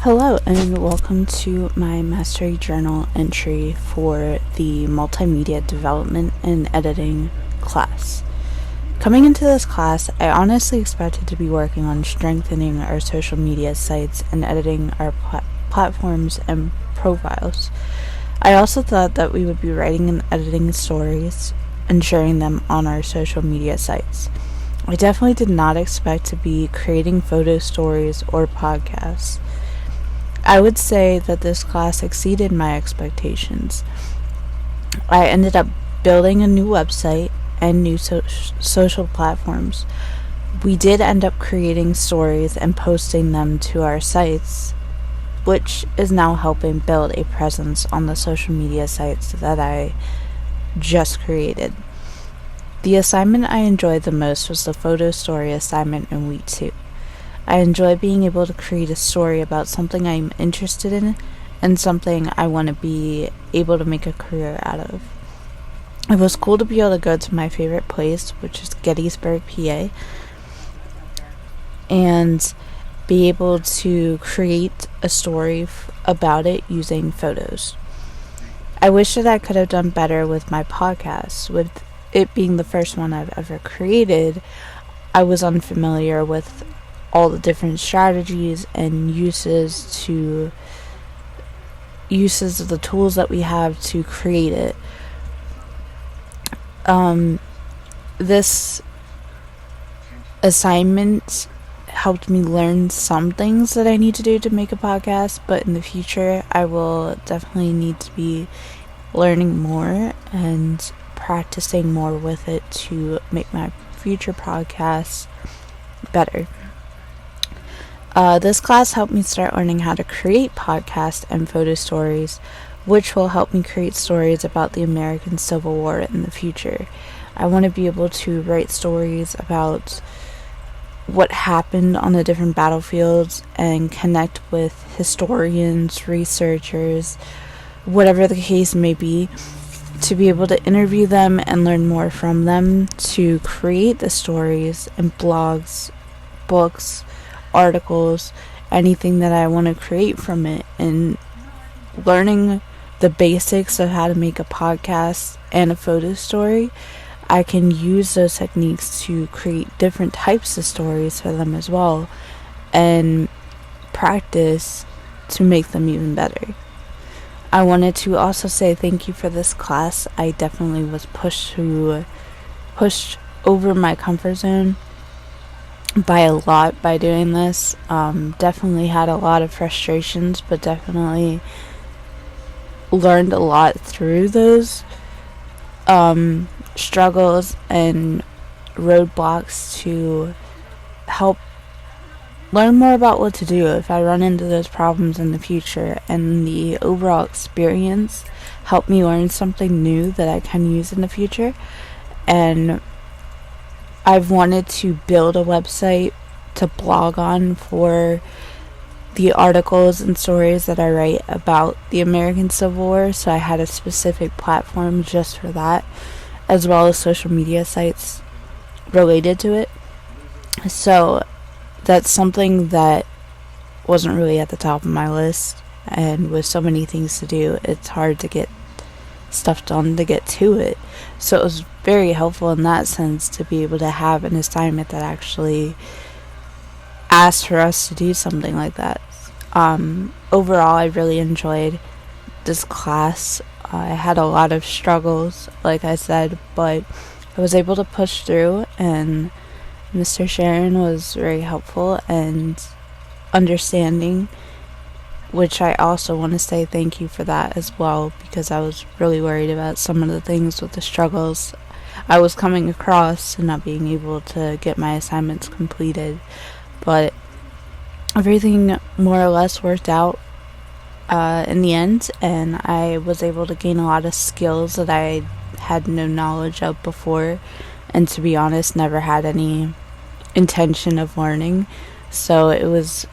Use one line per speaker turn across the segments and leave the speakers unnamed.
Hello, and welcome to my Mastery Journal entry for the Multimedia Development and Editing class. Coming into this class, I honestly expected to be working on strengthening our social media sites and editing our platforms and profiles. I also thought that we would be writing and editing stories and sharing them on our social media sites. I definitely did not expect to be creating photo stories or podcasts. I would say that this class exceeded my expectations. I ended up building a new website and new social platforms. We did end up creating stories and posting them to our sites, which is now helping build a presence on the social media sites that I just created. The assignment I enjoyed the most was the photo story assignment in week 2. I enjoy being able to create a story about something I'm interested in and something I want to be able to make a career out of. It was cool to be able to go to my favorite place, which is Gettysburg, PA, and be able to create a story about it using photos. I wish that I could have done better with my podcast. With it being the first one I've ever created, I was unfamiliar with all the different strategies and uses of the tools that we have to create it. This assignment helped me learn some things that I need to do to make a podcast, but in the future I will definitely need to be learning more and practicing more with it to make my future podcasts better. This class helped me start learning how to create podcast and photo stories, which will help me create stories about the American Civil War in the future. I want to be able to write stories about what happened on the different battlefields and connect with historians, researchers, whatever the case may be, to be able to interview them and learn more from them to create the stories and blogs, books, articles, anything that I want to create from it, and learning the basics of how to make a podcast and a photo story. I can use those techniques to create different types of stories for them as well and practice to make them even better. I wanted to also say thank you for this class. I definitely was pushed over my comfort zone by a lot by doing this. Definitely had a lot of frustrations, but definitely learned a lot through those struggles and roadblocks to help learn more about what to do if I run into those problems in the future, and the overall experience helped me learn something new that I can use in the future. And I've wanted to build a website to blog on for the articles and stories that I write about the American Civil War, so I had a specific platform just for that, as well as social media sites related to it. So that's something that wasn't really at the top of my list, and with so many things to do, it's hard to get stuff done to get to it. So it was very helpful in that sense to be able to have an assignment that actually asked for us to do something like that. Overall, I really enjoyed this class. I had a lot of struggles, like I said, but I was able to push through, and Mr. Sharon was very helpful and understanding, which I also want to say thank you for that as well, because I was really worried about some of the things with the struggles I was coming across and not being able to get my assignments completed. But everything more or less worked out in the end, and I was able to gain a lot of skills that I had no knowledge of before, and to be honest, never had any intention of learning. So it was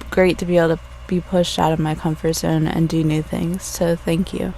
great to be able to be pushed out of my comfort zone and do new things. So thank you.